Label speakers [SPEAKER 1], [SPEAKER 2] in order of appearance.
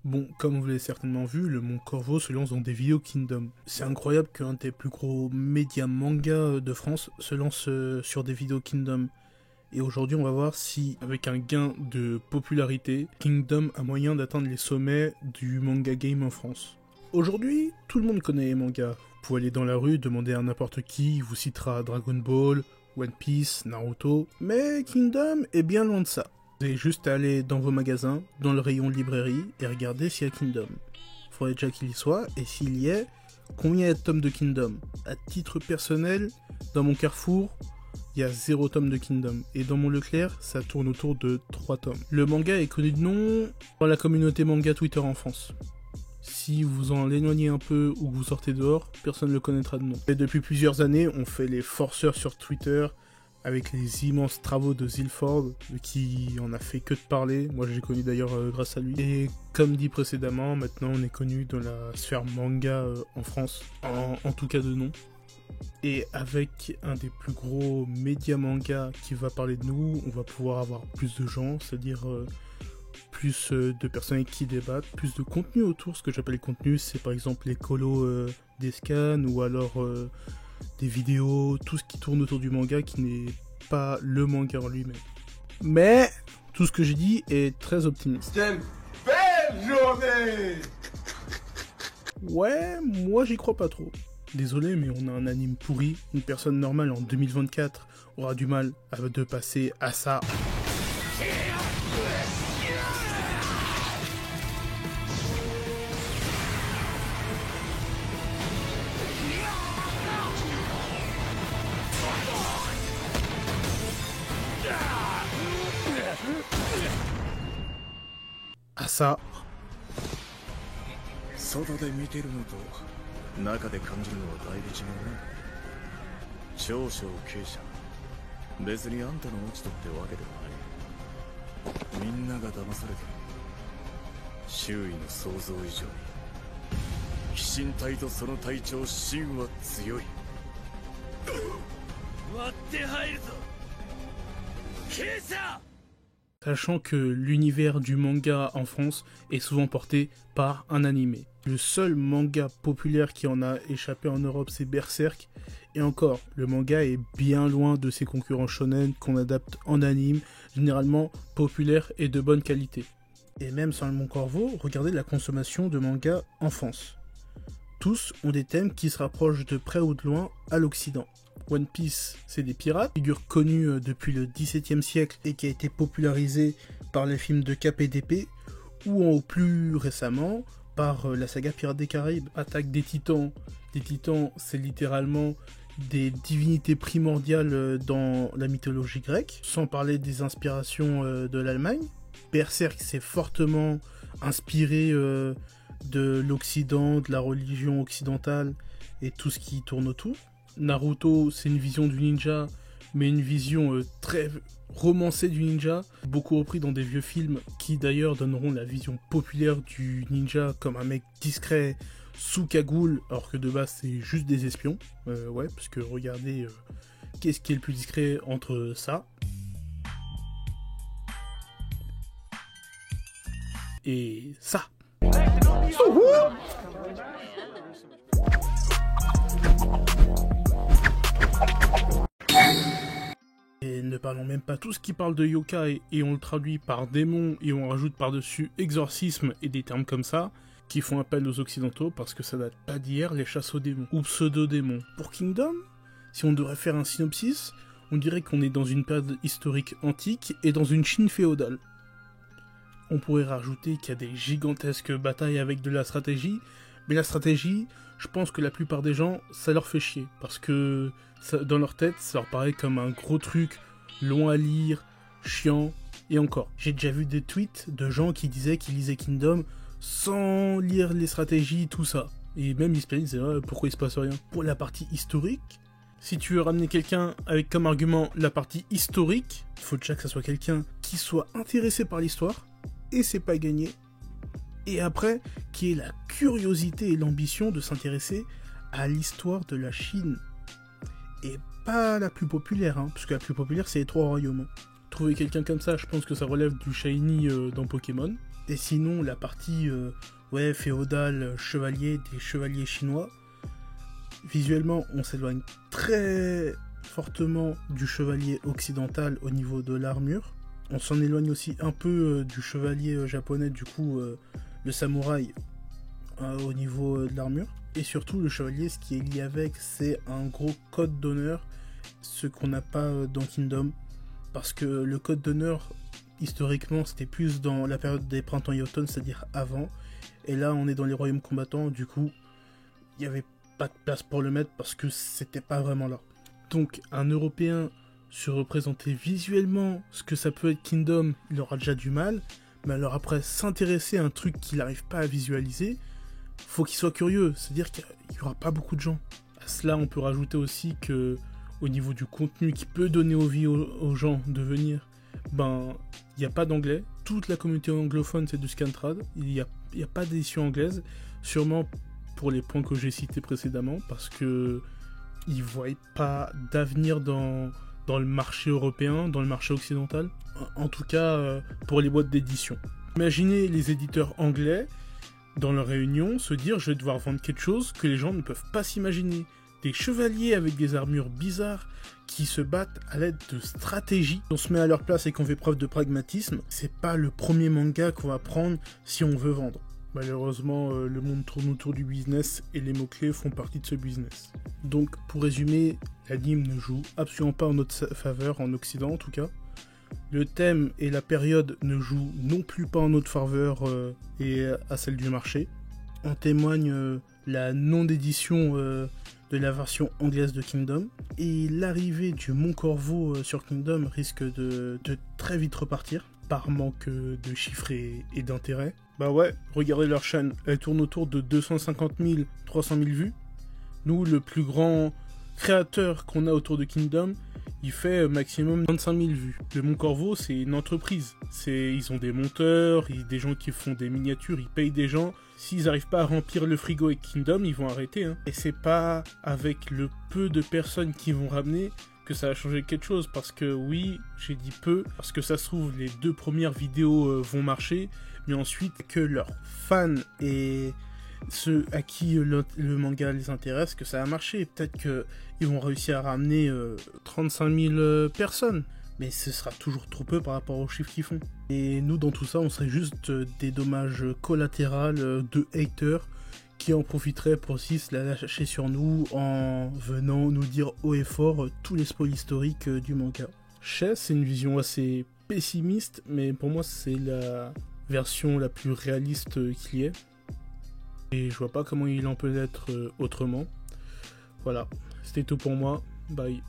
[SPEAKER 1] Bon, comme vous l'avez certainement vu, le Mont Corvo se lance dans des vidéos Kingdom. C'est incroyable qu'un des plus gros médias manga de France se lance sur des vidéos Kingdom. Et aujourd'hui, on va voir si, avec un gain de popularité, Kingdom a moyen d'atteindre les sommets du manga game en France. Aujourd'hui, tout le monde connaît les mangas. Vous pouvez aller dans la rue, demander à n'importe qui, il vous citera Dragon Ball, One Piece, Naruto. Mais Kingdom est bien loin de ça. Vous avez juste à aller dans vos magasins, dans le rayon librairie, et regarder s'il y a Kingdom. Il faudrait déjà qu'il y soit, et s'il y est, combien il y a de tomes de Kingdom? À titre personnel, dans mon Carrefour, il y a 0 tome de Kingdom. Et dans mon Leclerc, ça tourne autour de 3 tomes. Le manga est connu de nom dans la communauté manga Twitter en France. Si vous en éloignez un peu ou que vous sortez dehors, personne ne le connaîtra de nom. Et depuis plusieurs années, on fait les forceurs sur Twitter avec les immenses travaux de Zilford, qui en a fait que de parler. Moi, j'ai connu d'ailleurs grâce à lui. Et comme dit précédemment, maintenant, on est connu dans la sphère manga en France, en tout cas de nom. Et avec un des plus gros médias manga qui va parler de nous, on va pouvoir avoir plus de gens, c'est-à-dire plus de personnes qui débattent, plus de contenu autour. Ce que j'appelle contenu, c'est par exemple les colos des scans ou alors des vidéos, tout ce qui tourne autour du manga qui n'est pas le manga en lui-même. Mais tout ce que j'ai dit est très optimiste.
[SPEAKER 2] C'est une belle journée!
[SPEAKER 1] Ouais, moi j'y crois pas trop. Désolé, mais on a un anime pourri. Une personne normale en 2024 aura du mal de passer à ça. À ça.
[SPEAKER 3] 外で見てるのと中で感じるのはだいぶ違うな。少々傾斜、別にあんたの落ち度ってわけではない。みんなが騙されてる。周囲の想像以上に飛信隊とその隊長シンは強い。割って入るぞ傾斜。
[SPEAKER 1] Sachant que l'univers du manga en France est souvent porté par un animé. Le seul manga populaire qui en a échappé en Europe, c'est Berserk. Et encore, le manga est bien loin de ses concurrents shonen qu'on adapte en anime, généralement populaire et de bonne qualité. Et même sans le Mont Corvo, regardez la consommation de manga en France. Tous ont des thèmes qui se rapprochent de près ou de loin à l'Occident. One Piece, c'est des pirates, figure connue depuis le XVIIe siècle et qui a été popularisée par les films de Cap et d'épée, ou plus récemment par la saga Pirates des Caraïbes. Attaque des Titans. Des Titans, c'est littéralement des divinités primordiales dans la mythologie grecque, sans parler des inspirations de l'Allemagne. Berserk, c'est fortement inspiré de l'Occident, de la religion occidentale et tout ce qui tourne autour. Naruto, c'est une vision du ninja, mais une vision très romancée du ninja, beaucoup repris dans des vieux films qui d'ailleurs donneront la vision populaire du ninja comme un mec discret sous cagoule, alors que de base c'est juste des espions. Ouais, parce que regardez, qu'est-ce qui est le plus discret entre ça et ça. Et ne parlons même pas tout ce qui parle de yokai et on le traduit par démon et on rajoute par-dessus exorcisme et des termes comme ça qui font appel aux occidentaux parce que ça date pas d'hier les chasses aux démons ou pseudo-démons. Pour Kingdom, si on devrait faire un synopsis, on dirait qu'on est dans une période historique antique et dans une Chine féodale. On pourrait rajouter qu'il y a des gigantesques batailles avec de la stratégie, mais la stratégie, je pense que la plupart des gens, ça leur fait chier, parce que ça, dans leur tête, ça leur paraît comme un gros truc, long à lire, chiant, et encore. J'ai déjà vu des tweets de gens qui disaient qu'ils lisaient Kingdom sans lire les stratégies, tout ça. Et même ils se plaignaient, ils disaient ah, pourquoi il se passe rien. Pour la partie historique, si tu veux ramener quelqu'un avec comme argument la partie historique, il faut déjà que ça soit quelqu'un qui soit intéressé par l'histoire, et c'est pas gagné. Et après, qui ait la curiosité et l'ambition de s'intéresser à l'histoire de la Chine. Et pas la plus populaire, hein, parce que la plus populaire, c'est les 3 royaumes. Trouver quelqu'un comme ça, je pense que ça relève du shiny dans Pokémon. Et sinon, la partie féodale, chevalier, des chevaliers chinois, visuellement, on s'éloigne très fortement du chevalier occidental au niveau de l'armure. On s'en éloigne aussi un peu du chevalier japonais, du coup, le samouraï, au niveau de l'armure. Et surtout, le chevalier, ce qui est lié avec, c'est un gros code d'honneur, ce qu'on n'a pas dans Kingdom. Parce que le code d'honneur, historiquement, c'était plus dans la période des printemps et automnes, c'est-à-dire avant. Et là, on est dans les royaumes combattants, du coup, il n'y avait pas de place pour le mettre parce que c'était pas vraiment là. Donc, un Européen se représenter visuellement ce que ça peut être Kingdom, il aura déjà du mal. Mais alors après, s'intéresser à un truc qu'il n'arrive pas à visualiser, faut qu'il soit curieux. C'est-à-dire qu'il n'y aura pas beaucoup de gens. À cela, on peut rajouter aussi que au niveau du contenu qui peut donner envie aux gens de venir, il n'y a pas d'anglais. Toute la communauté anglophone, c'est du Scantrad. Il n'y a pas d'édition anglaise. Sûrement pour les points que j'ai cités précédemment, parce que ils ne voient pas d'avenir dans le marché européen, dans le marché occidental. En tout cas, pour les boîtes d'édition. Imaginez les éditeurs anglais, dans leur réunion, se dire « je vais devoir vendre quelque chose que les gens ne peuvent pas s'imaginer ». Des chevaliers avec des armures bizarres qui se battent à l'aide de stratégies. On se met à leur place et qu'on fait preuve de pragmatisme, c'est pas le premier manga qu'on va prendre si on veut vendre. Malheureusement, le monde tourne autour du business et les mots-clés font partie de ce business. Donc, pour résumer, l'anime ne joue absolument pas en notre faveur, en Occident en tout cas. Le thème et la période ne jouent non plus pas en notre faveur et à celle du marché. En témoigne la non-édition de la version anglaise de Kingdom. Et l'arrivée du Mont Corvo sur Kingdom risque de très vite repartir, par manque de chiffres et d'intérêt. Bah ouais, regardez leur chaîne, elle tourne autour de 250 000, 300 000 vues. Nous, le plus grand créateur qu'on a autour de Kingdom, il fait maximum 25 000 vues. Le Mont Corvo, c'est une entreprise. Ils ont des monteurs, des gens qui font des miniatures, ils payent des gens. S'ils n'arrivent pas à remplir le frigo avec Kingdom, ils vont arrêter. Hein. Et c'est pas avec le peu de personnes qu'ils vont ramener que ça va changer quelque chose. Parce que oui, j'ai dit peu, parce que ça se trouve, les 2 premières vidéos vont marcher. Mais ensuite, que leurs fans et ceux à qui le manga les intéresse, que ça va marcher. Peut-être qu'ils vont réussir à ramener 35 000 personnes. Mais ce sera toujours trop peu par rapport aux chiffres qu'ils font. Et nous, dans tout ça, on serait juste des dommages collatéraux de haters qui en profiteraient pour aussi se la lâcher sur nous en venant nous dire haut et fort tous les spoils historiques du manga. Chess, c'est une vision assez pessimiste, mais pour moi, c'est la version la plus réaliste qu'il y ait. Et je vois pas comment il en peut être autrement. Voilà, c'était tout pour moi. Bye.